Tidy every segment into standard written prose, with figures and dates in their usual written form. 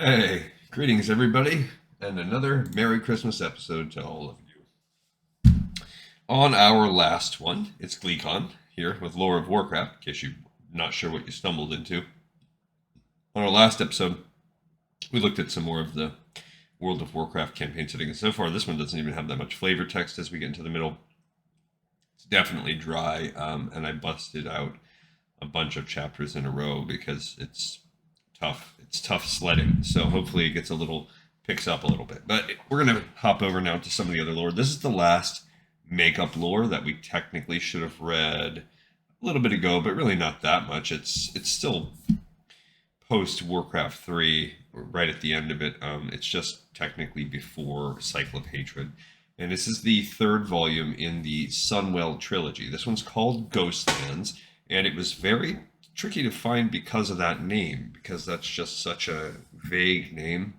Hey, greetings everybody, and another Merry Christmas episode to all of you. On our last one, it's GleeCon here with Lore of Warcraft, in case you're not sure what you stumbled into. On our last episode, we looked at some more of the World of Warcraft campaign setting, and so far this one doesn't even have that much flavor text as we get into the middle. It's definitely dry, and I busted out a bunch of chapters in a row because it's tough. It's tough sledding. So hopefully it gets picks up a little bit. But we're going to hop over now to some of the other lore. This is the last makeup lore that we technically should have read a little bit ago, but really not that much. It's still post Warcraft 3, right at the end of it. It's just technically before Cycle of Hatred. And this is the third volume in the Sunwell Trilogy. This one's called Ghostlands, and it was very tricky to find because of that name, because that's just such a vague name.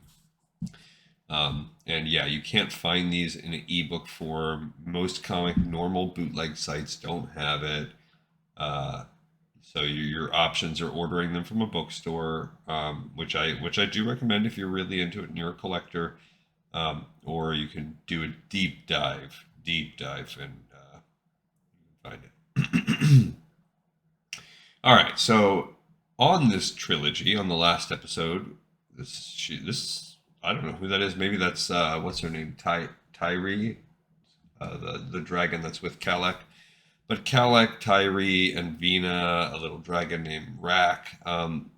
And yeah, you can't find these in an ebook form. Most normal bootleg sites don't have it. So your options are ordering them from a bookstore, which I do recommend if you're really into it and you're a collector, or you can do a deep dive, and find it. All right, so on this trilogy, on the last episode, this I don't know who that is. Maybe that's what's her name, Tyree, the dragon that's with Kalek. But Kalek, Tyree, and Anveena, a little dragon named Rack.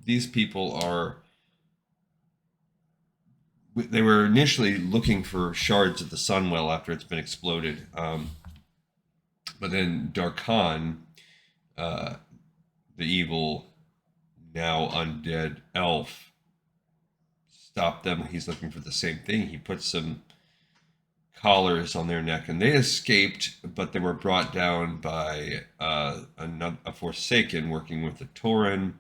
These people are. They were initially looking for shards of the Sunwell after it's been exploded, but then Darkhan, uh, the evil, now undead elf, stopped them. He's looking for the same thing. He put some collars on their neck, and they escaped, but they were brought down by a Forsaken working with the Tauren.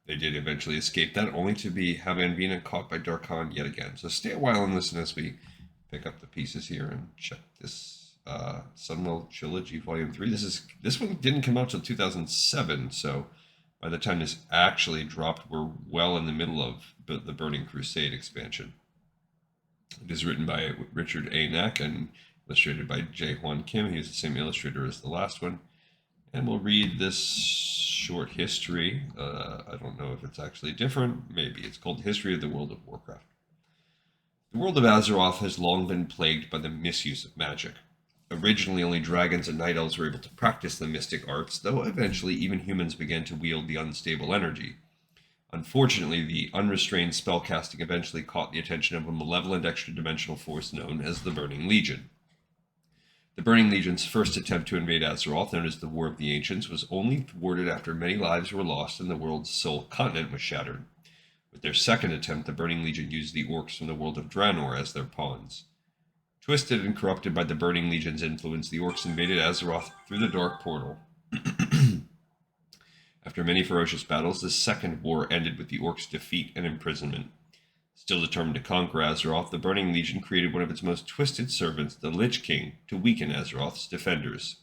They did eventually escape that, only to have Anveena caught by Darkhan yet again. So stay a while and listen as we pick up the pieces here and check this Sunwell Trilogy Volume 3. This one didn't come out till 2007, so by the time this actually dropped, we're well in the middle of the Burning Crusade expansion. It is written by Richard A. Knack and illustrated by Jae Hwan Kim. He's the same illustrator as the last one. And we'll read this short history. I don't know if it's actually different. Maybe. It's called History of the World of Warcraft. The world of Azeroth has long been plagued by the misuse of magic. Originally, only dragons and night elves were able to practice the mystic arts, though eventually even humans began to wield the unstable energy. Unfortunately, the unrestrained spellcasting eventually caught the attention of a malevolent extra-dimensional force known as the Burning Legion. The Burning Legion's first attempt to invade Azeroth, known as the War of the Ancients, was only thwarted after many lives were lost and the world's sole continent was shattered. With their second attempt, the Burning Legion used the orcs from the world of Draenor as their pawns. Twisted and corrupted by the Burning Legion's influence, the orcs invaded Azeroth through the Dark Portal. After many ferocious battles, this second war ended with the orcs' defeat and imprisonment. Still determined to conquer Azeroth, the Burning Legion created one of its most twisted servants, the Lich King, to weaken Azeroth's defenders.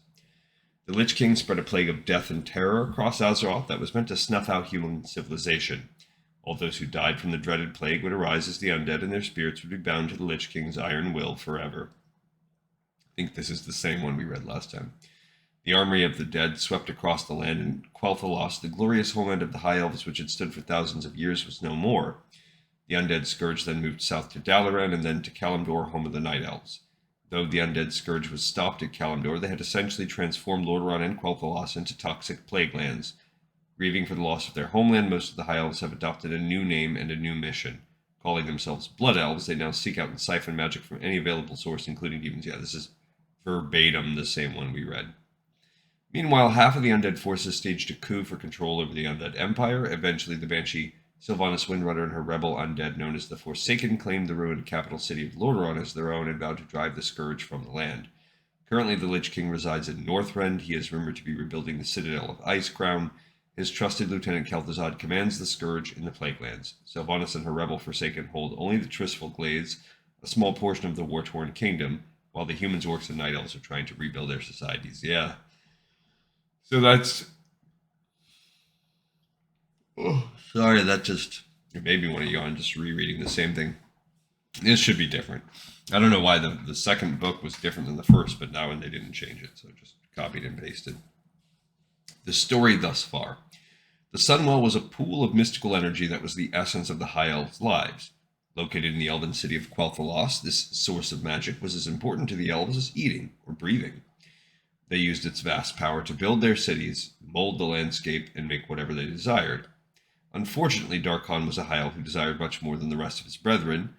The Lich King spread a plague of death and terror across Azeroth that was meant to snuff out human civilization. All those who died from the dreaded plague would arise as the undead, and their spirits would be bound to the Lich King's iron will forever. I think this is the same one we read last time. The army of the dead swept across the land, and Quel'Thalas, the glorious homeland of the High Elves which had stood for thousands of years, was no more. The undead scourge then moved south to Dalaran and then to Kalimdor, home of the Night Elves. Though the undead scourge was stopped at Kalimdor, they had essentially transformed Lordaeron and Quel'Thalas into toxic plague lands. Grieving for the loss of their homeland, most of the High Elves have adopted a new name and a new mission. Calling themselves Blood Elves, they now seek out and siphon magic from any available source, including demons. Yeah, this is verbatim the same one we read. Meanwhile, half of the undead forces staged a coup for control over the undead empire. Eventually, the Banshee Sylvanas Windrunner and her rebel undead known as the Forsaken claimed the ruined capital city of Lordaeron as their own and vowed to drive the scourge from the land. Currently, the Lich King resides in Northrend. He is rumored to be rebuilding the Citadel of Icecrown. His trusted lieutenant Kel'Thuzad commands the scourge in the Plaguelands. Sylvanas and her rebel Forsaken hold only the Tristful Glades, a small portion of the war-torn kingdom, while the humans, orcs, and night elves are trying to rebuild their societies. Yeah. So that's... Oh, sorry, that just It made me want to yawn just rereading the same thing. This should be different. I don't know why the second book was different than the first, but now they didn't change it, so just copied and pasted. The story thus far. The Sunwell was a pool of mystical energy that was the essence of the High Elves' lives. Located in the elven city of Quel'Thalas, this source of magic was as important to the elves as eating or breathing. They used its vast power to build their cities, mold the landscape, and make whatever they desired. Unfortunately, Darkhan was a High Elf who desired much more than the rest of his brethren,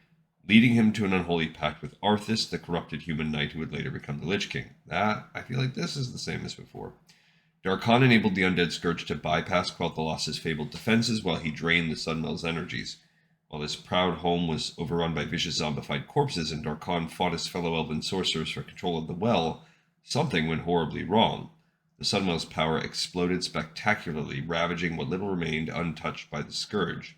leading him to an unholy pact with Arthas, the corrupted human knight who would later become the Lich King. I feel like this is the same as before. Darkhan enabled the undead scourge to bypass Quel'Thalas' fabled defenses while he drained the Sunwell's energies. While his proud home was overrun by vicious zombified corpses and Darkhan fought his fellow elven sorcerers for control of the well, something went horribly wrong. The Sunwell's power exploded spectacularly, ravaging what little remained untouched by the scourge.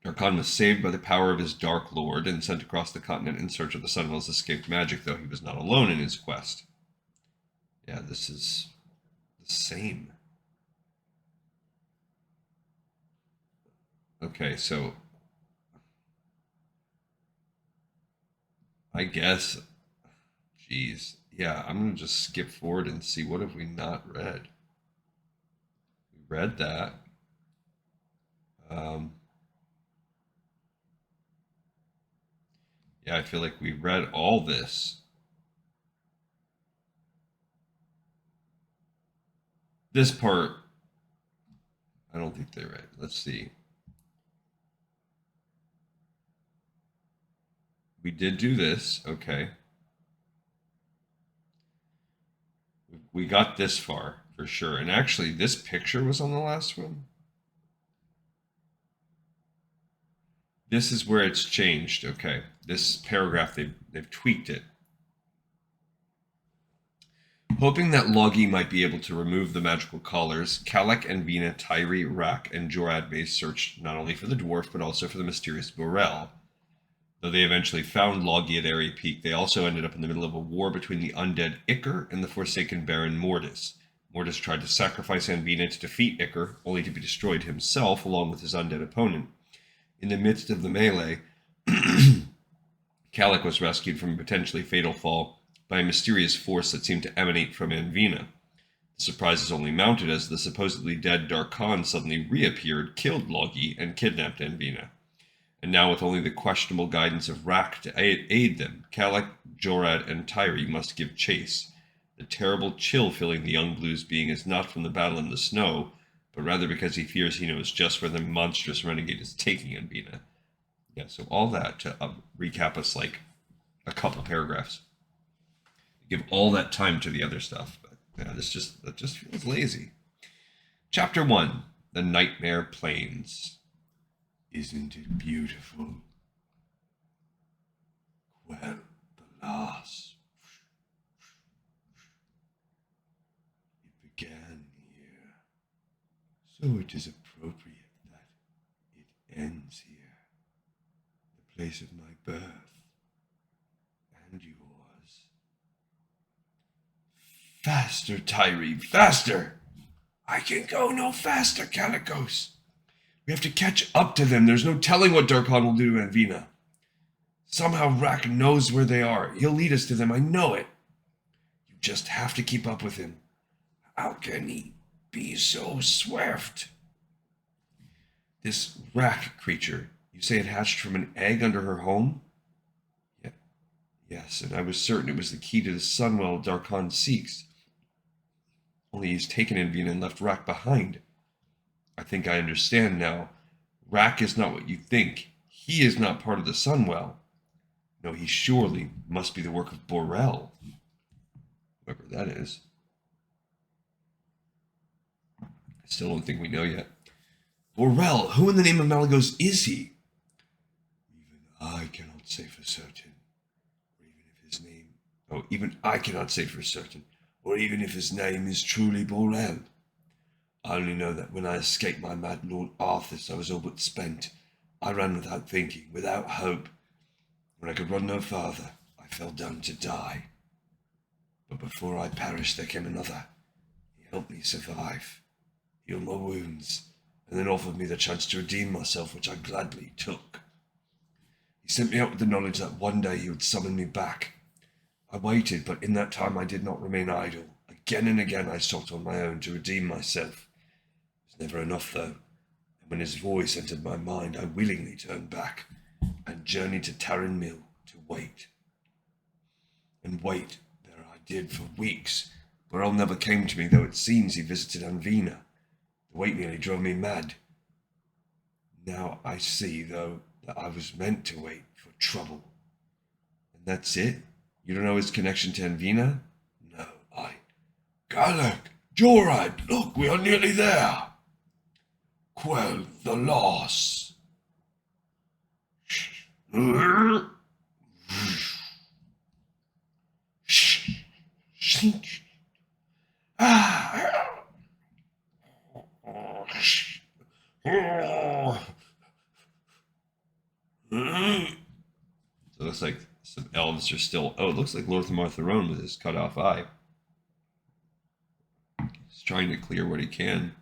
Darkhan was saved by the power of his Dark Lord and sent across the continent in search of the Sunwell's escaped magic, though he was not alone in his quest. Yeah, this is the same. Okay, so I guess, geez, yeah, I'm gonna just skip forward and see what have we not read. We read that. Yeah, I feel like we read all this. This part, I don't think they read. Let's see. We did do this, okay. We got this far for sure. And actually, this picture was on the last one. This is where it's changed, okay. This paragraph, they've tweaked it. Hoping that Logi might be able to remove the magical collars, Kalak, Anveena, Tyri, Rak, and Jorad searched not only for the dwarf, but also for the mysterious Borel. Though they eventually found Logi at Airy Peak, they also ended up in the middle of a war between the undead Iker and the forsaken Baron Mortis. Mortis tried to sacrifice Anveena to defeat Iker, only to be destroyed himself along with his undead opponent. In the midst of the melee, Kalak was rescued from a potentially fatal fall by a mysterious force that seemed to emanate from Anveena. The surprise is only mounted as the supposedly dead Darkhan suddenly reappeared, killed Logi, and kidnapped Anveena. And now with only the questionable guidance of Rak to aid them, Kalak, Jorad, and Tyri must give chase. The terrible chill filling the young blue's being is not from the battle in the snow, but rather because he fears he knows just where the monstrous renegade is taking Anveena. Yeah, so all that to recap us like a couple paragraphs. Give all that time to the other stuff, but yeah, that just feels lazy. Chapter 1, The Nightmare Plains. Isn't it beautiful? Well, the last. It began here, so it is appropriate that it ends here. The place of my birth and yours. Faster, Tyri, faster! I can go no faster, Calicos. We have to catch up to them. There's no telling what Darkhan will do to Anveena. Somehow Rak knows where they are. He'll lead us to them. I know it. You just have to keep up with him. How can he be so swift? This Rak creature, you say it hatched from an egg under her home? Yeah. Yes, and I was certain it was the key to the Sunwell Darkhan seeks. Only he's taken Anveena and left Rak behind. I think I understand now. Rak is not what you think. He is not part of the Sunwell. No, he surely must be the work of Borel. Whoever that is. I still don't think we know yet. Borel, who in the name of Malagos is he? Even I cannot say for certain. Or even if his name... Oh, even I cannot say for certain. Or even if his name is truly Borel. I only know that when I escaped my mad Lord Arthas, I was all but spent. I ran without thinking, without hope. When I could run no farther, I fell down to die. But before I perished, there came another. He helped me survive, heal my wounds, and then offered me the chance to redeem myself, which I gladly took. He sent me out with the knowledge that one day he would summon me back. I waited, but in that time I did not remain idle. Again and again I sought on my own to redeem myself. It was never enough, though, and when his voice entered my mind, I willingly turned back and journeyed to Tarren Mill to wait. And wait, there I did for weeks. Burrell never came to me, though it seems he visited Anveena. The wait nearly drove me mad. Now I see, though, that I was meant to wait for trouble. And that's it? You don't know his connection to Anveena? No, Galek, Jorad, look, we are nearly there. Quell the loss. So it looks like some elves are still... Oh, it looks like Lorthamar Theron with his cut off eye. He's trying to clear what he can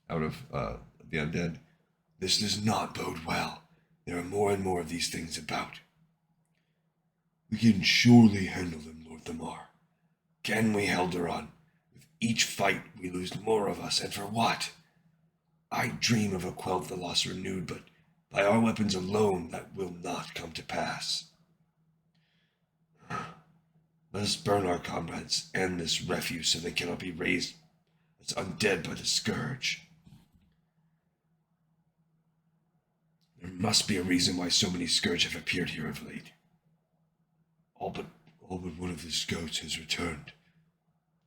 out of the undead. This does not bode well. There are more and more of these things about. We can surely handle them, Lorthamar. Can we, Helderon? With each fight, we lose more of us, and for what? I dream of a Quell the Lost renewed, but by our weapons alone, that will not come to pass. Let us burn our comrades and this refuse so they cannot be raised as undead by the scourge. There must be a reason why so many scourge have appeared here of late. All but one of the scouts has returned,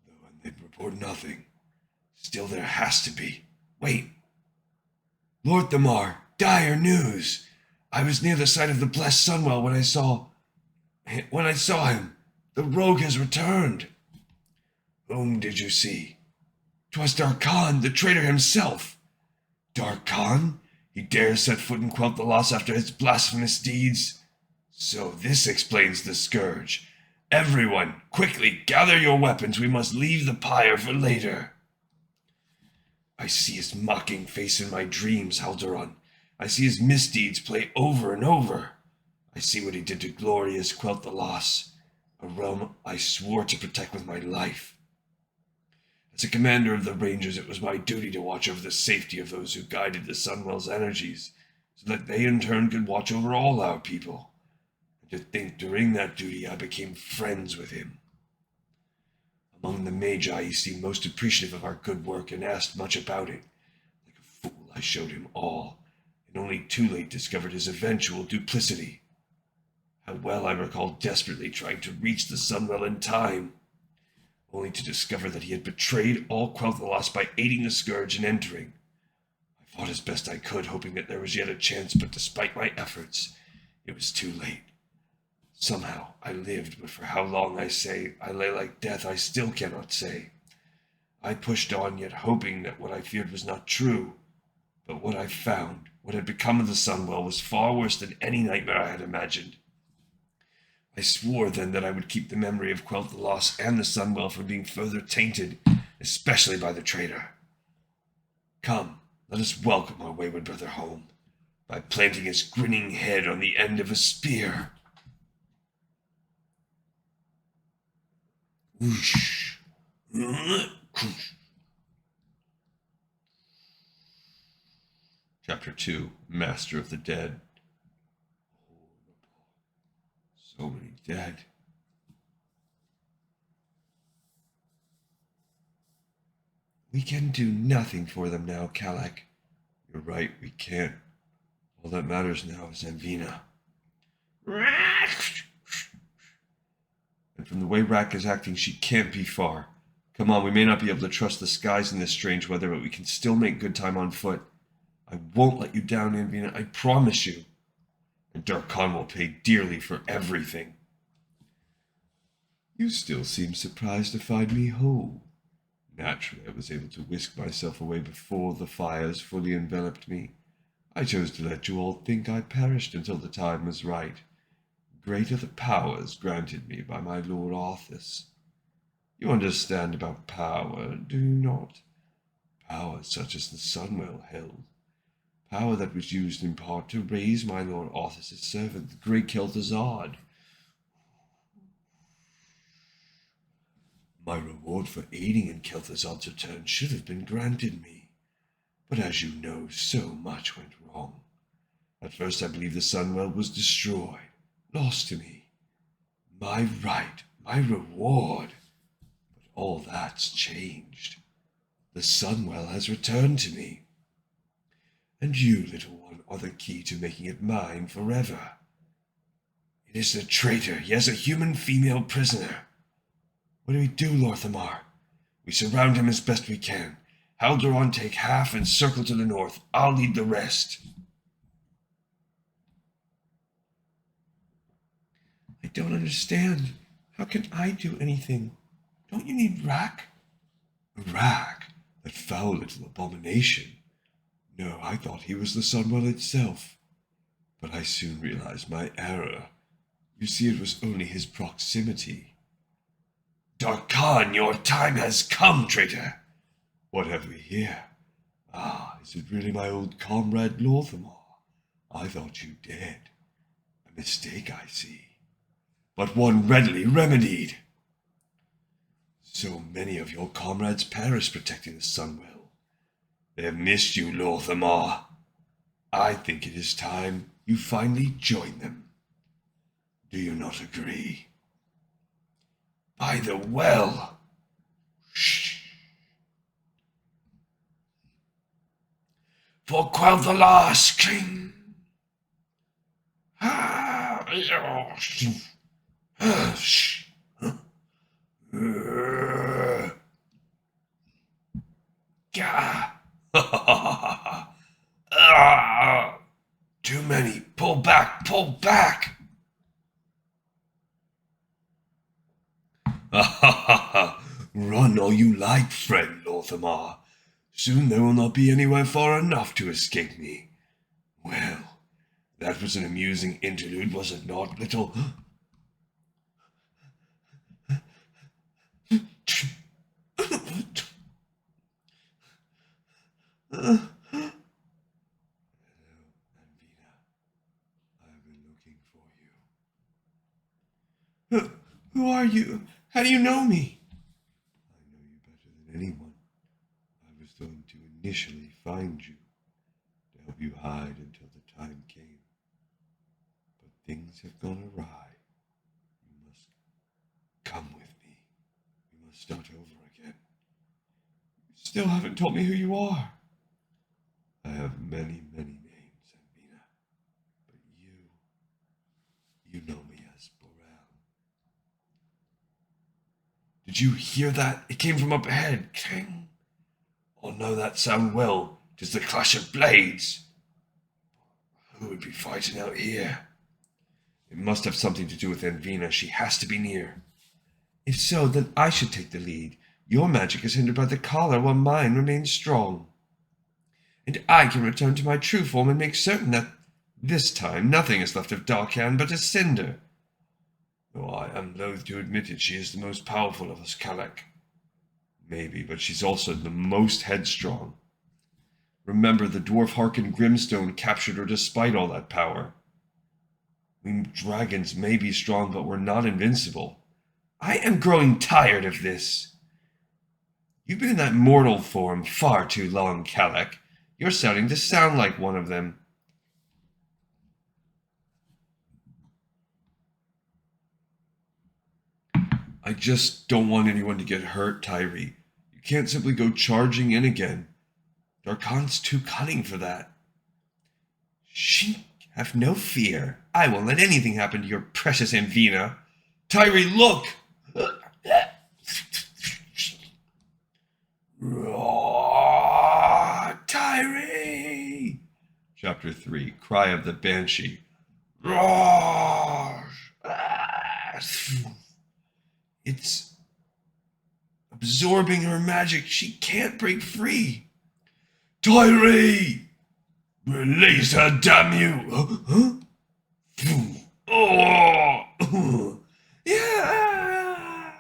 though they report nothing. Still, there has to be. Wait. Lorthamar, dire news! I was near the site of the blessed Sunwell when I saw him. The rogue has returned. Whom did you see? 'Twas Darkhan, the traitor himself. Darkhan? He dares set foot in Quell the Lost after his blasphemous deeds? So this explains the scourge. Everyone, quickly, gather your weapons. We must leave the pyre for later. I see his mocking face in my dreams, Haldoran. I see his misdeeds play over and over. I see what he did to glorious Quell the Lost, a realm I swore to protect with my life. As a commander of the Rangers, it was my duty to watch over the safety of those who guided the Sunwell's energies, so that they in turn could watch over all our people. And to think during that duty I became friends with him. Among the Magi, he seemed most appreciative of our good work and asked much about it. Like a fool, I showed him all, and only too late discovered his eventual duplicity. How well I recall desperately trying to reach the Sunwell in time, only to discover that he had betrayed all Quell the Lost by aiding the scourge and entering. I fought as best I could, hoping that there was yet a chance, but despite my efforts, it was too late. Somehow I lived, but for how long I lay like death, I still cannot say. I pushed on, yet hoping that what I feared was not true. But what I found, what had become of the Sunwell, was far worse than any nightmare I had imagined. I swore then that I would keep the memory of Quell the Lost and the Sunwell from being further tainted, especially by the traitor. Come, let us welcome our wayward brother home, by planting his grinning head on the end of a spear. Whoosh. Chapter 2, Master of the Dead. So many dead. We can do nothing for them now, Kalak. You're right, we can't. All that matters now is Anveena. And from the way Rak is acting, she can't be far. Come on, we may not be able to trust the skies in this strange weather, but we can still make good time on foot. I won't let you down, Anveena, I promise you. And Darkhan will pay dearly for everything. You still seem surprised to find me whole. Naturally, I was able to whisk myself away before the fires fully enveloped me. I chose to let you all think I perished until the time was right. Great are the powers granted me by my Lord Arthas. You understand about power, do you not? Power such as the Sunwell held. Power that was used in part to raise my Lord Arthur's servant, the great Kel'Thuzad. My reward for aiding in Kel'Thuzad's return should have been granted me. But as you know, so much went wrong. At first I believed the Sunwell was destroyed, lost to me. My right, my reward. But all that's changed. The Sunwell has returned to me. And you, little one, are the key to making it mine forever. It is the traitor, yes, a human female prisoner. What do we do, Lorthamar? We surround him as best we can. Haldoran take half and circle to the north. I'll lead the rest. I don't understand. How can I do anything? Don't you need Rack? Rack? That foul little abomination. No, I thought he was the Sunwell itself. But I soon realized my error. You see, it was only his proximity. Darkhan, your time has come, traitor. What have we here? Ah, is it really my old comrade Lorthamar? I thought you dead. A mistake, I see. But one readily remedied. So many of your comrades perish protecting the Sunwell. They have missed you, Lorthamar. I think it is time you finally join them. Do you not agree? By the well. Shh. For Quel'Thalas, King. Too many. Pull back, pull back. Run all you like, friend Lorthamar. Soon there will not be anywhere far enough to escape me. Well, that was an amusing interlude, was it not, little... Hello, Anveena. I've been looking for you. Who are you? How do you know me? I know you better than anyone. I was going to initially find you, to help you hide until the time came. But things have gone awry. You must come with me. We must start over again. You still haven't told me who you are. I have many, many names, Anveena. But you know me as Borel. Did you hear that? It came from up ahead. Cling. Oh, know that sound well. 'Tis the clash of blades. Who would be fighting out here? It must have something to do with Anveena. She has to be near. If so, then I should take the lead. Your magic is hindered by the collar, while mine remains strong. And I can return to my true form and make certain that this time nothing is left of Darkhan but a cinder. Though I am loath to admit it, she is the most powerful of us Kalak. Maybe, but she's also the most headstrong. Remember, the dwarf Harkin Grimstone captured her despite all that power. Winged dragons may be strong, but we're not invincible. I am growing tired of this. You've been in that mortal form far too long, Kalak. You're starting to sound like one of them. I just don't want anyone to get hurt, Tyree. You can't simply go charging in again. Darkhan's too cunning for that. Shh, have no fear. I won't let anything happen to your precious Anveena. Tyree, look! Roar, Tyree! Chapter 3, Cry of the Banshee. Roar! It's absorbing her magic. She can't break free. Tyree! Release her, damn you! Huh? Oh! Yeah!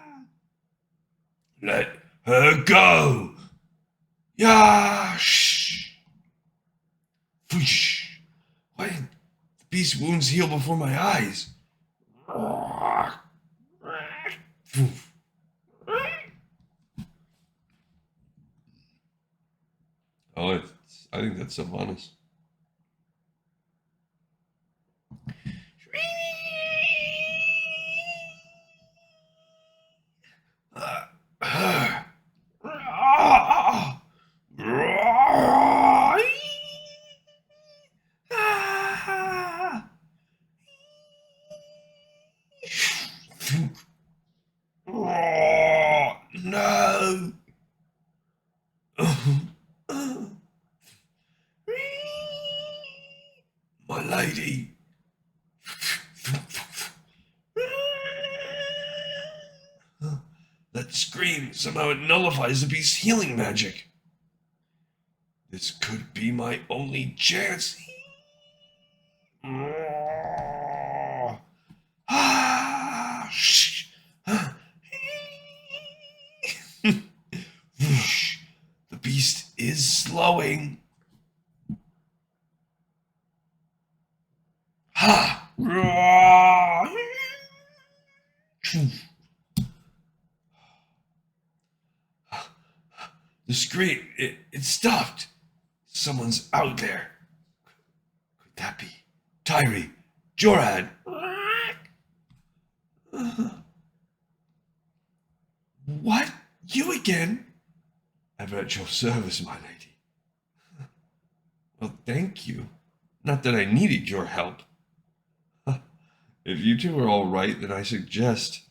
Let her go! Yash! Whoosh! Why did the beast's wounds heal before my eyes? Oh, I think that's Sylvanas. No! My lady! That scream, somehow it nullifies the beast's healing magic. This could be my only chance. The beast is slowing. Ha! The scream, it stopped. Someone's out there. Could that be Tyree? Jorad? What? You again? Ever at your service, my lady. Well, thank you. Not that I needed your help. If you two are all right, then I suggest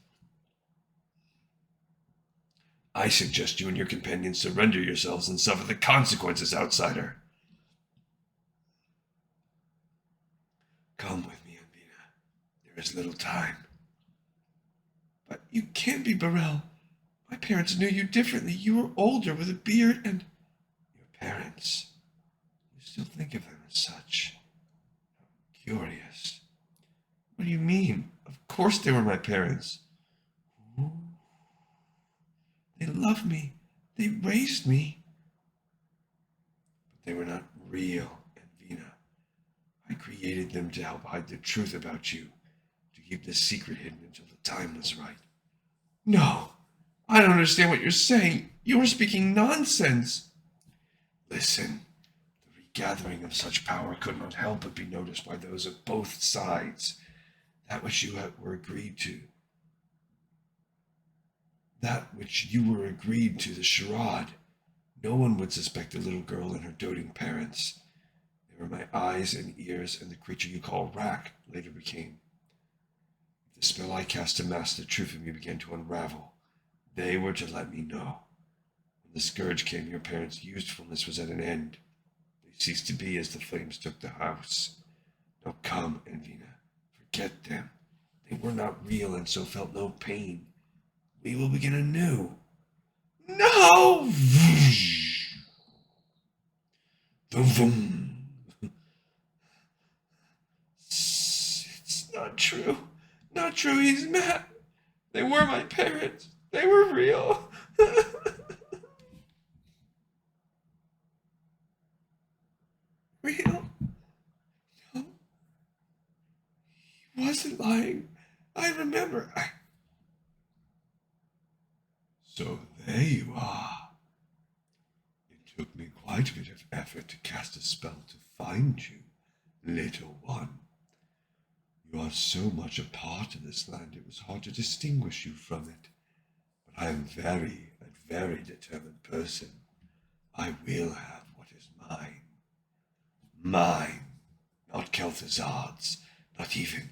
you and your companions surrender yourselves and suffer the consequences, outsider. Come with me, Anveena. There is little time. But you can't be Burrell. My parents knew you differently. You were older with a beard and... Your parents. You still think of them as such. Curious. What do you mean? Of course they were my parents. Ooh. They loved me. They raised me. But they were not real, Anveena. I created them to help hide the truth about you, to keep the secret hidden until the time was right. No, I don't understand what you're saying. You are speaking nonsense. Listen, the regathering of such power could not help but be noticed by those of both sides. That which you were agreed to. The charade. No one would suspect the little girl and her doting parents. They were my eyes and ears, and the creature you call Rack later became. The spell I cast to mask the truth in me began to unravel. They were to let me know. When the scourge came, your parents' usefulness was at an end. They ceased to be as the flames took the house. Now come, Anveena. Forget them. They were not real and so felt no pain. We will begin anew. No! It's not true. Not true. He's mad. They were my parents. They were real. Real? No. He wasn't lying. I remember. So there you are. It took me quite a bit of effort to cast a spell to find you, little one. You are so much a part of this land, it was hard to distinguish you from it. But I am a very determined person. I will have what is mine. Mine, not Kel'Thuzad's, not even,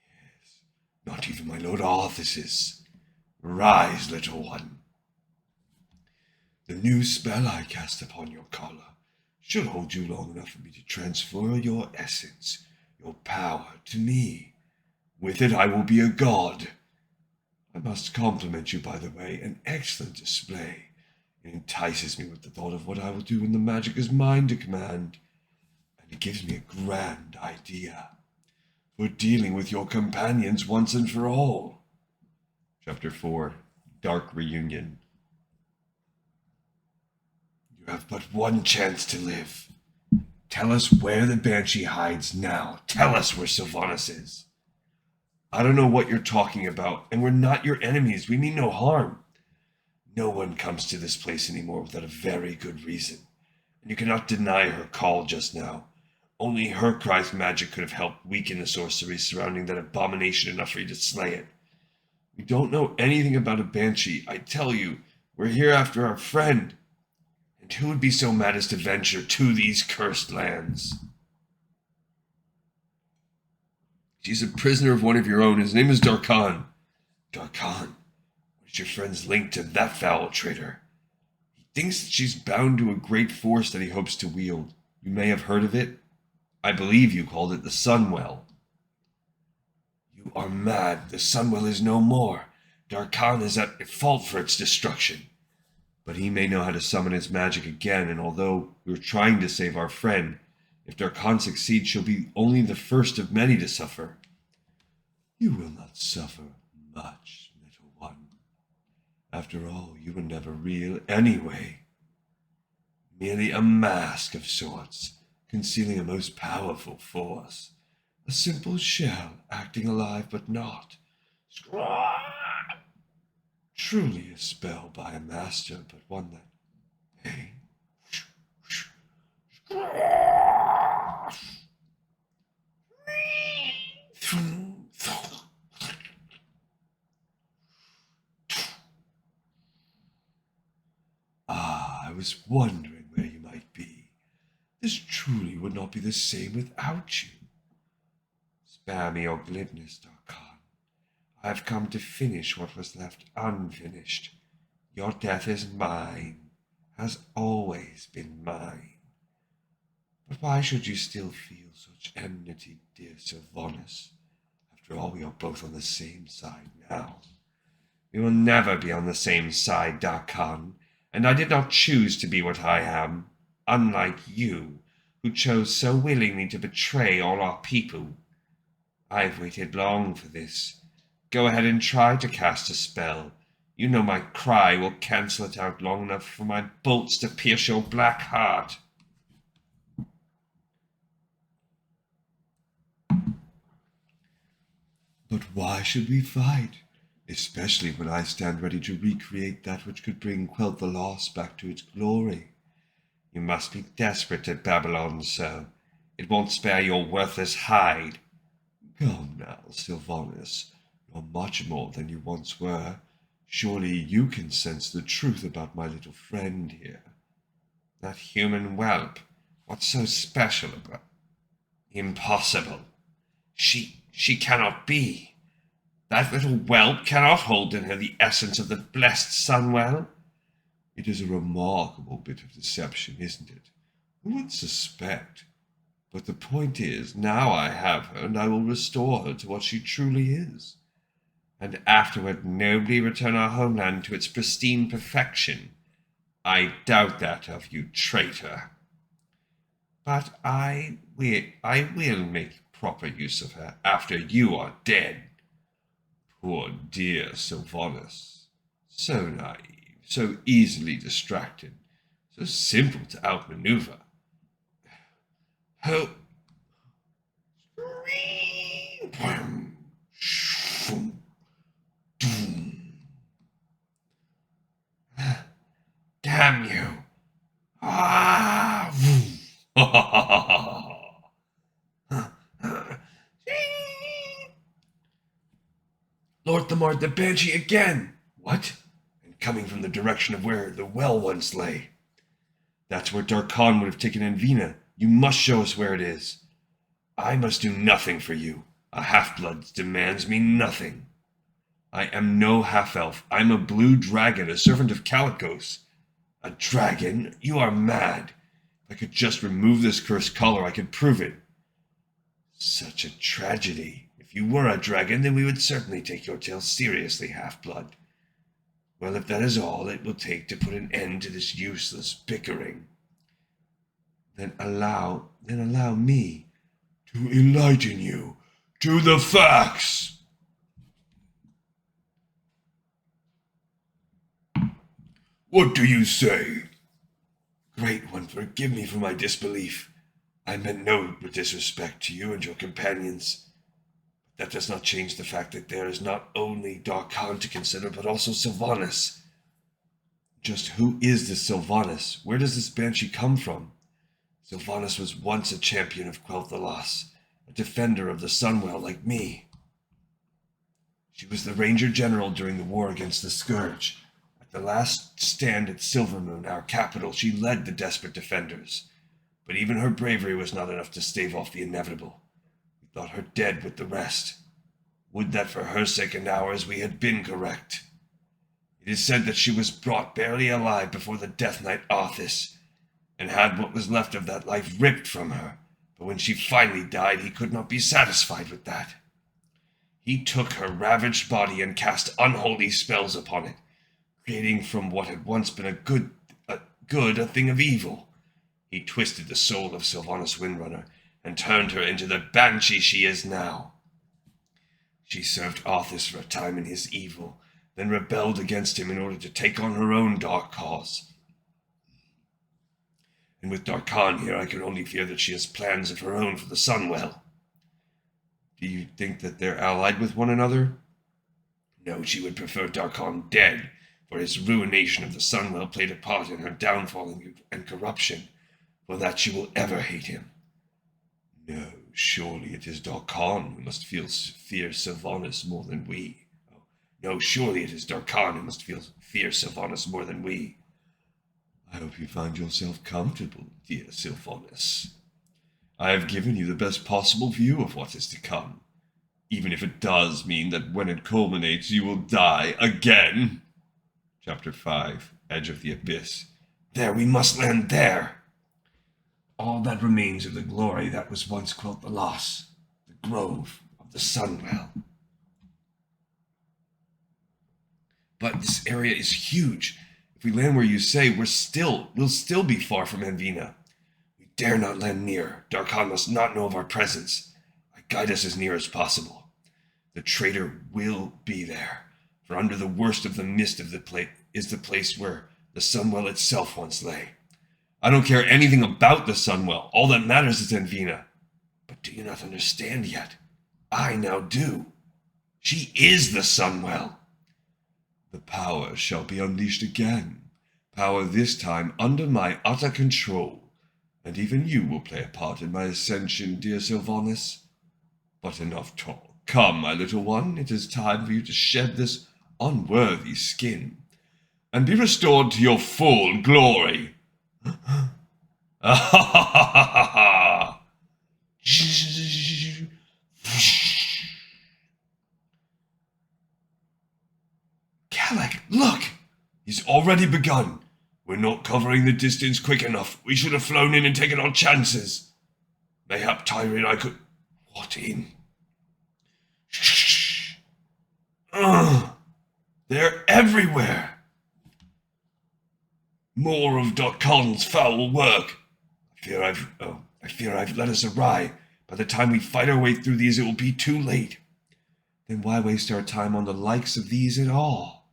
yes, not even my Lord Arthas's. Rise, little one. The new spell I cast upon your collar should hold you long enough for me to transfer your essence, your power, to me. With it I will be a god. I must compliment you, by the way, an excellent display. It entices me with the thought of what I will do when the magic is mine to command, and it gives me a grand idea for dealing with your companions once and for all. Chapter 4, Dark Reunion. have but one chance to live. Tell us where the Banshee hides now. Tell us where Sylvanas is. I don't know what you're talking about, and we're not your enemies. We mean no harm. No one comes to this place anymore without a very good reason, and you cannot deny her call just now. Only her cry's magic could have helped weaken the sorcery surrounding that abomination enough for you to slay it. We don't know anything about a Banshee. I tell you, we're here after our friend. And who would be so mad as to venture to these cursed lands? She's a prisoner of one of your own. His name is Darkhan. Darkhan? What is your friend's link to that foul traitor? He thinks that she's bound to a great force that he hopes to wield. You may have heard of it. I believe you called it the Sunwell. You are mad. The Sunwell is no more. Darkhan is at fault for its destruction. But he may know how to summon its magic again, and although we're trying to save our friend, if Darkhan succeeds, she'll be only the first of many to suffer. You will not suffer much, little one. After all, you were never real anyway. Merely a mask of sorts, concealing a most powerful force. A simple shell, acting alive but not. Truly a spell by a master, but one that... Hey. I was wondering where you might be. This truly would not be the same without you. Spare me your glibness, Darkhan. I have come to finish what was left unfinished. Your death is mine, has always been mine. But why should you still feel such enmity, dear Sylvanas? After all, we are both on the same side now. We will never be on the same side, Darkhan, and I did not choose to be what I am, unlike you, who chose so willingly to betray all our people. I've waited long for this. Go ahead and try to cast a spell. You know my cry will cancel it out long enough for my bolts to pierce your black heart. But why should we fight? Especially when I stand ready to recreate that which could bring Quel'Thalas back to its glory. You must be desperate at Babylon, sir. It won't spare your worthless hide. Come now, Sylvanas. You're much more than you once were. Surely you can sense the truth about my little friend here. That human whelp. What's so special about... Impossible. She cannot be. That little whelp cannot hold in her the essence of the blessed Sunwell. It is a remarkable bit of deception, isn't it? Who would suspect? But the point is, now I have her, and I will restore her to what she truly is. And afterward nobly return our homeland to its pristine perfection. I doubt that of you, traitor. But I will make proper use of her after you are dead. Poor dear Sylvanas. So naive, so easily distracted, so simple to outmaneuver. Oh. Damn you. Ah. Lord Thamar, the Banshee again! What? And coming from the direction of where the well once lay. That's where Darkhan would have taken Anveena. You must show us where it is. I must do nothing for you. A half-blood demands me nothing. I am no half-elf. I'm a blue dragon, a servant of Calicos. A dragon? You are mad. If I could just remove this cursed collar, I could prove it. Such a tragedy. If you were a dragon, then we would certainly take your tale seriously, half-blood. Well, if that is all it will take to put an end to this useless bickering, then allow me to enlighten you to the facts. What do you say? Great One, forgive me for my disbelief. I meant no disrespect to you and your companions. That does not change the fact that there is not only Darkhan to consider, but also Sylvanas. Just who is this Sylvanas? Where does this banshee come from? Sylvanas was once a champion of Quel'Thalas, a defender of the Sunwell like me. She was the Ranger General during the war against the Scourge. At the last stand at Silvermoon, our capital, she led the desperate defenders. But even her bravery was not enough to stave off the inevitable. We thought her dead with the rest. Would that for her sake and ours we had been correct. It is said that she was brought barely alive before the Death Knight Arthas, and had what was left of that life ripped from her. But when she finally died, he could not be satisfied with that. He took her ravaged body and cast unholy spells upon it, creating from what had once been a thing of evil. He twisted the soul of Sylvanas Windrunner and turned her into the banshee she is now. She served Arthas for a time in his evil, then rebelled against him in order to take on her own dark cause. And with Darkhan here, I can only fear that she has plans of her own for the Sunwell. Do you think that they're allied with one another? No, she would prefer Darkhan dead, for his ruination of the Sunwell played a part in her downfall and corruption. For that she will ever hate him. No, surely it is Darkhan who must fear Sylvanas more than we. Oh, no, surely it is Darkhan who must fear Sylvanas more than we. I hope you find yourself comfortable, dear Sylvanas. I have given you the best possible view of what is to come, even if it does mean that when it culminates you will die again. Chapter 5, Edge of the Abyss. There, we must land there. All that remains of the glory that was once Quel'Thalas, the grove of the Sunwell. But this area is huge. If we land where you say, we'll still be far from Anveena. We dare not land near. Darkhan must not know of our presence. Guide us as near as possible. The traitor will be there, for under the worst of the mist of is the place where the Sunwell itself once lay. I don't care anything about the Sunwell. All that matters is Anveena. But do you not understand yet? I now do. She is the Sunwell. The power shall be unleashed again. Power this time under my utter control. And even you will play a part in my ascension, dear Sylvanas. But enough talk. Come, my little one, it is time for you to shed this unworthy skin, and be restored to your full glory. Kalak, look! He's already begun. We're not covering the distance quick enough. We should have flown in and taken our chances. Mayhap Tyri and I could... What in? Shh! They're everywhere! More of Darkhan's foul work. I fear I've led us awry. By the time we fight our way through these, it will be too late. Then why waste our time on the likes of these at all?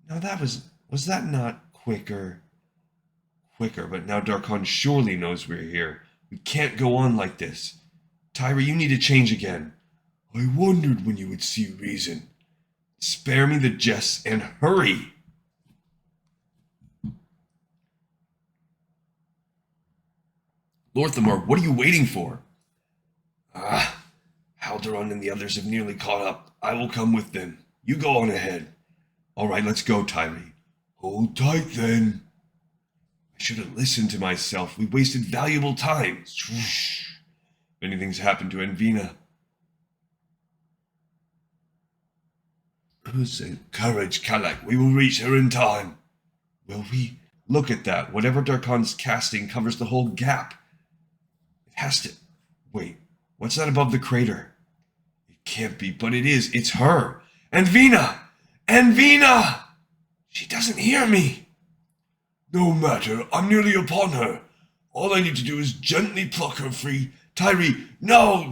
Now was that not quicker? Quicker, but now Darkhan surely knows we're here. We can't go on like this. Tyra, you need to change again. I wondered when you would see reason. Spare me the jests and hurry. Lorthamar, what are you waiting for? Haldoran and the others have nearly caught up. I will come with them. You go on ahead. All right, let's go, Tyri. Hold tight, then. I should have listened to myself. We wasted valuable time. If anything's happened to Anveena. Courage, Kalak. We will reach her in time. Will we? Look at that. Whatever Darkhan's casting covers the whole gap. It has to... Wait, what's that above the crater? It can't be, but it is. It's her. Anveena! Anveena! She doesn't hear me. No matter. I'm nearly upon her. All I need to do is gently pluck her free. Tyri, no!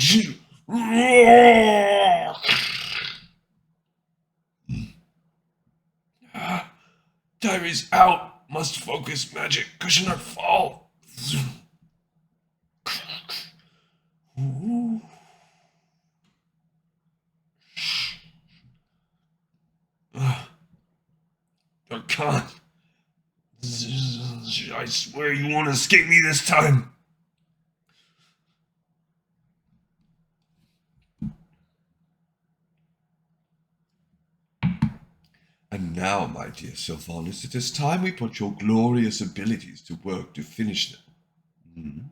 Diary's out. Must focus magic. Cushion or fall. Ooh. Khan, I swear you won't escape me this time. And now, my dear Sylvanus, it is time we put your glorious abilities to work to finish them.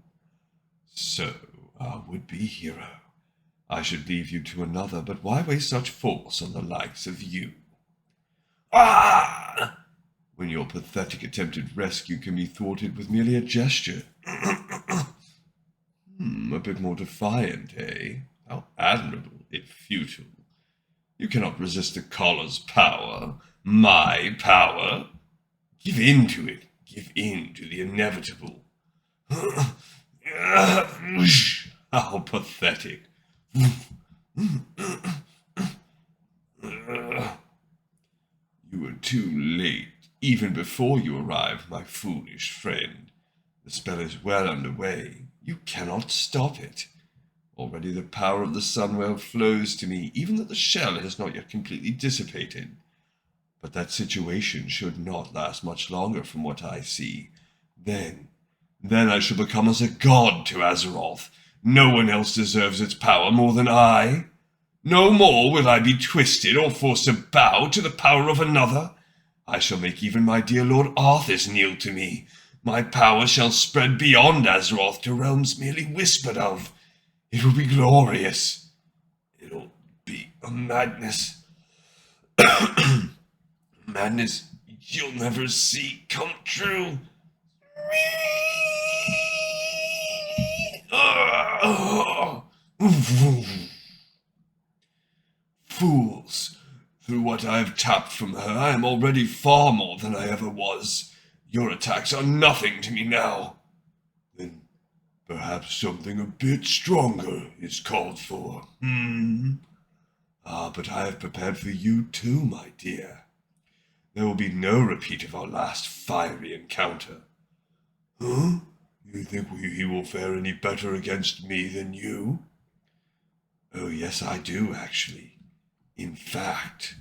So, our would-be hero, I should leave you to another, but why waste such force on the likes of you? Ah! When your pathetic attempted rescue can be thwarted with merely a gesture. A bit more defiant, eh? How admirable, if futile. You cannot resist the collar's power, my power. Give in to it. Give in to the inevitable. How pathetic. You were too late. Even before you arrived, my foolish friend. The spell is well underway. You cannot stop it. Already the power of the Sunwell flows to me, even though the shell has not yet completely dissipated. But that situation should not last much longer from what I see. Then I shall become as a god to Azeroth. No one else deserves its power more than I. No more will I be twisted or forced to bow to the power of another. I shall make even my dear Lord Arthas kneel to me. My power shall spread beyond Azeroth to realms merely whispered of. It will be glorious. It'll be a madness. Madness you'll never see come true. Fools! Through what I have tapped from her, I am already far more than I ever was. Your attacks are nothing to me now. Then perhaps something a bit stronger is called for. But I have prepared for you too, my dear. There will be no repeat of our last fiery encounter. Huh? You think he will fare any better against me than you? Oh, yes, I do, actually. In fact...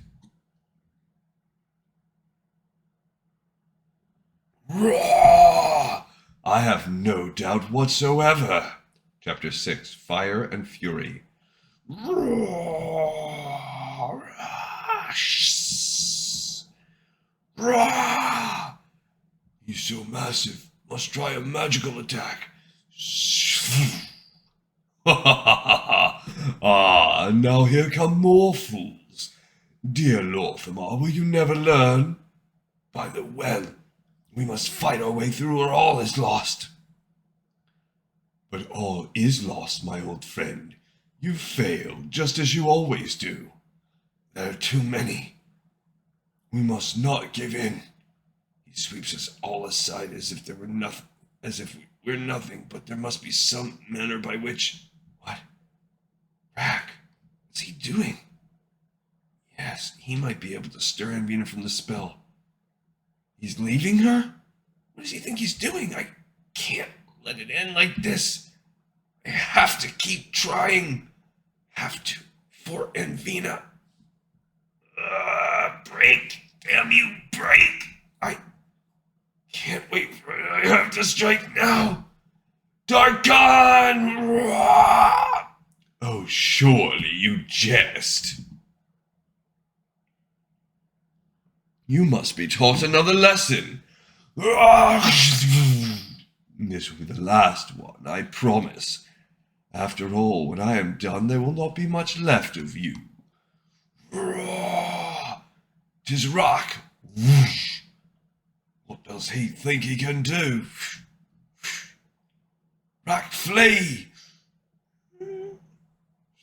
Roar! I have no doubt whatsoever. Chapter 6, Fire and Fury. Roar! Roar! He's so massive. Must try a magical attack. And now here come more fools. Dear Lorthamar, will you never learn? By the well, we must fight our way through or all is lost. But all is lost, my old friend. You failed, just as you always do. There are too many. We must not give in. He sweeps us all aside as if we're nothing, but there must be some manner by which... What? Rack, what's he doing? Yes, he might be able to stir Anveena from the spell. He's leaving her? What does he think he's doing? I can't let it end like this. I have to keep trying. Have to. For Anveena. Break. Damn you, break. I can't wait for it. I have to strike now. Darkon! Oh, surely you jest. You must be taught another lesson. This will be the last one, I promise. After all, when I am done, there will not be much left of you. 'Tis rock. What does he think he can do? Rock, flee!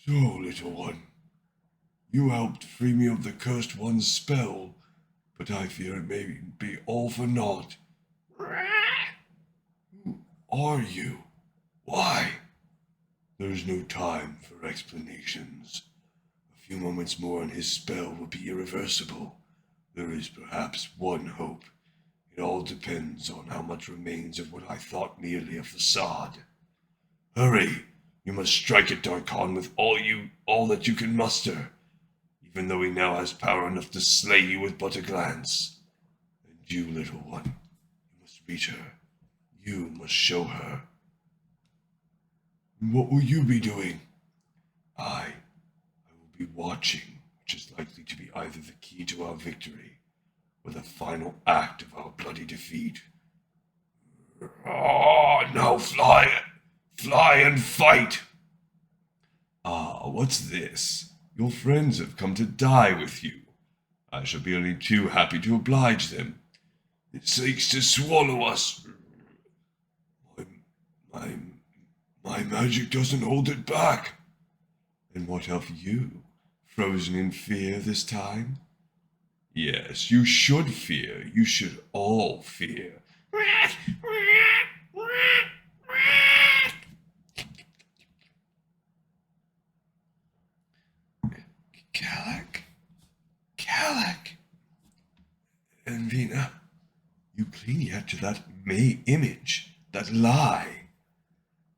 So, little one, you helped free me of the Cursed One's spell, but I fear it may be all for naught. Who are you? Why? There's no time for explanations. A few moments more and his spell will be irreversible. There is perhaps one hope. It all depends on how much remains of what I thought merely a facade. Hurry! You must strike at Darkon with all that you can muster, even though he now has power enough to slay you with but a glance. And you, little one, you must reach her. You must show her. And what will you be doing? I will be watching, which is likely to be either the key to our victory or the final act of our bloody defeat. Now fly and fight! What's this? Your friends have come to die with you. I shall be only too happy to oblige them. It seeks to swallow us. My magic doesn't hold it back. And what of you? Frozen in fear this time? Yes, you should fear. You should all fear. Calic. Anveena, you cling yet to that May image, that lie.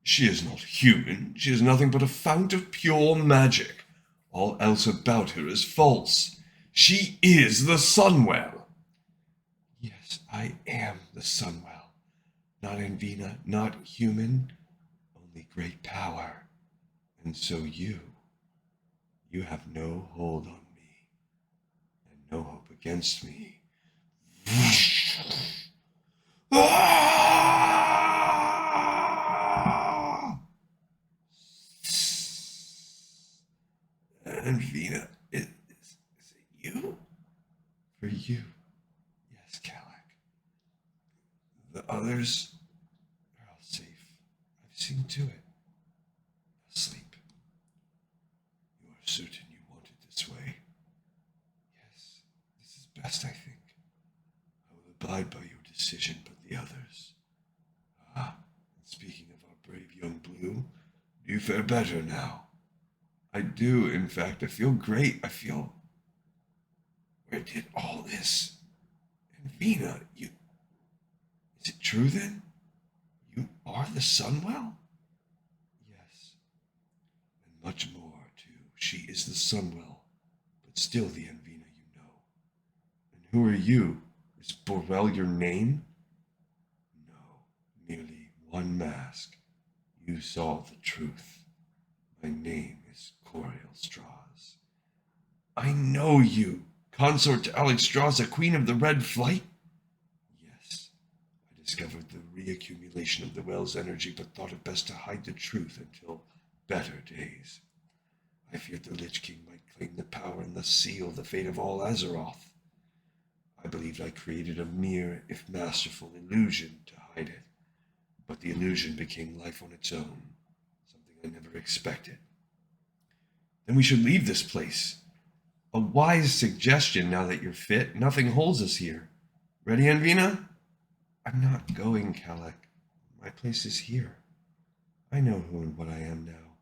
She is not human. She is nothing but a fount of pure magic. All else about her is false. She is the Sunwell. Yes, I am the Sunwell. Not Anveena, not human, only great power. And so you have no hold on me, and no hope against me. Anveena, is it you? For you, yes, Calic. The others are all safe. I've seen to it. Asleep. You are certain you want it this way? Yes, this is best, I think. I will abide by your decision, but the others. And speaking of our brave young Blue, do you fare better now? I do, in fact. I feel great. Where did all this? Anveena, is it true then? You are the Sunwell? Yes. And much more, too. She is the Sunwell, but still the Anveena you know. And who are you? Is Borwell your name? No, merely one mask. You saw the truth. My name is Coriel Straws. I know you! Consort to Alexstrasza, Queen of the Red Flight? Yes. I discovered the reaccumulation of the well's energy, but thought it best to hide the truth until better days. I feared the Lich King might claim the power and thus seal the fate of all Azeroth. I believed I created a mere, if masterful, illusion to hide it. But the illusion became life on its own, something I never expected. Then we should leave this place. A wise suggestion now that you're fit. Nothing holds us here. Ready, Anveena? I'm not going, Calic. My place is here. I know who and what I am now.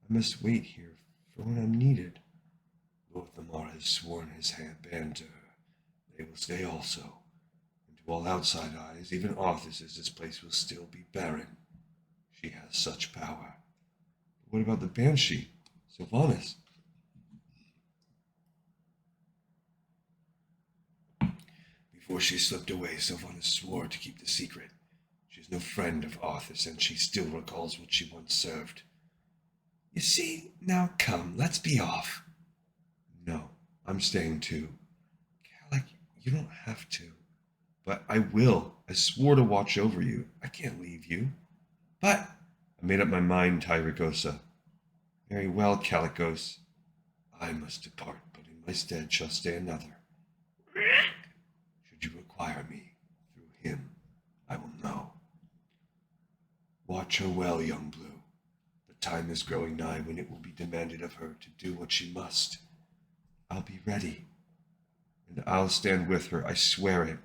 I must wait here for when I'm needed. Lord Lamar has sworn his band to her. They will stay also. And to all outside eyes, even Arthur's, this place will still be barren. She has such power. But what about the Banshee? Sylvanas? Before she slipped away, Sylvanas swore to keep the secret. She is no friend of Arthur's, and she still recalls what she once served. You see, now come, let's be off. No, I'm staying too. Calic, you don't have to. But I will. I swore to watch over you. I can't leave you. But I made up my mind, Tyrigosa. Very well, Calicos. I must depart, but in my stead shall stay another. Should you require me, through him, I will know. Watch her well, young Blue. The time is growing nigh when it will be demanded of her to do what she must. I'll be ready, and I'll stand with her, I swear it.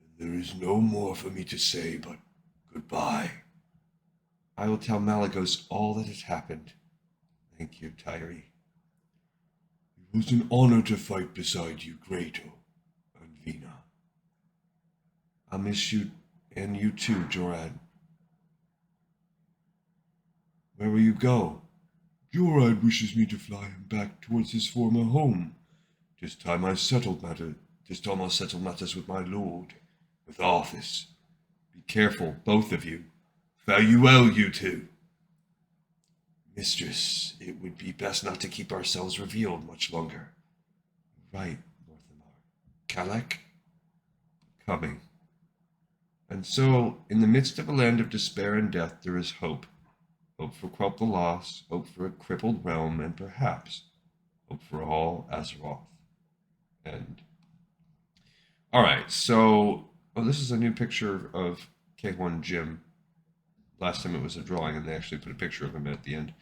And there is no more for me to say but goodbye. I will tell Malagos all that has happened. Thank you, Tyri. It was an honor to fight beside you, great Anveena. I miss you, and you too, Jorad. Where will you go? Jorad wishes me to fly him back towards his former home. 'Tis time I settled matter. 'Tis time I settled matters with my lord, with Arthas. Be careful, both of you. Fare you well, you two. Mistress, it would be best not to keep ourselves revealed much longer. Right, Lorthamar. Kalak? Coming. And so, in the midst of a land of despair and death, there is hope. Hope for Quelp the Lost, hope for a crippled realm, and perhaps hope for all Azeroth. And all right, so this is a new picture of K1 Jim. Last time it was a drawing, and they actually put a picture of him at the end.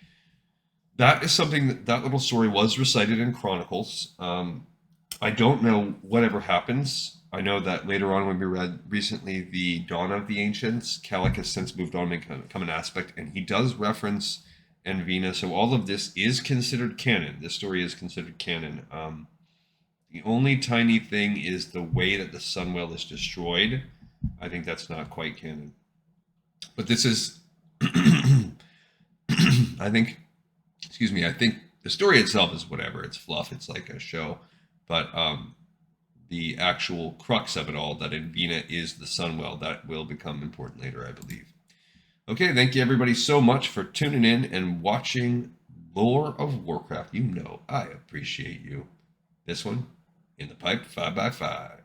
That is something that little story was recited in Chronicles. I don't know whatever happens. I know that later on, when we read recently the Dawn of the Ancients, Kalak has since moved on and become an aspect, and he does reference Anveena. So all of this is considered canon. This story is considered canon. The only tiny thing is the way that the Sunwell is destroyed. I think that's not quite canon. But this is, I think, excuse me, I think the story itself is whatever. It's fluff. It's like a show. But the actual crux of it all, that Anveena is the Sunwell, that will become important later, I believe. Okay, thank you everybody so much for tuning in and watching Lore of Warcraft. You know I appreciate you. This one, in the pipe 5x5.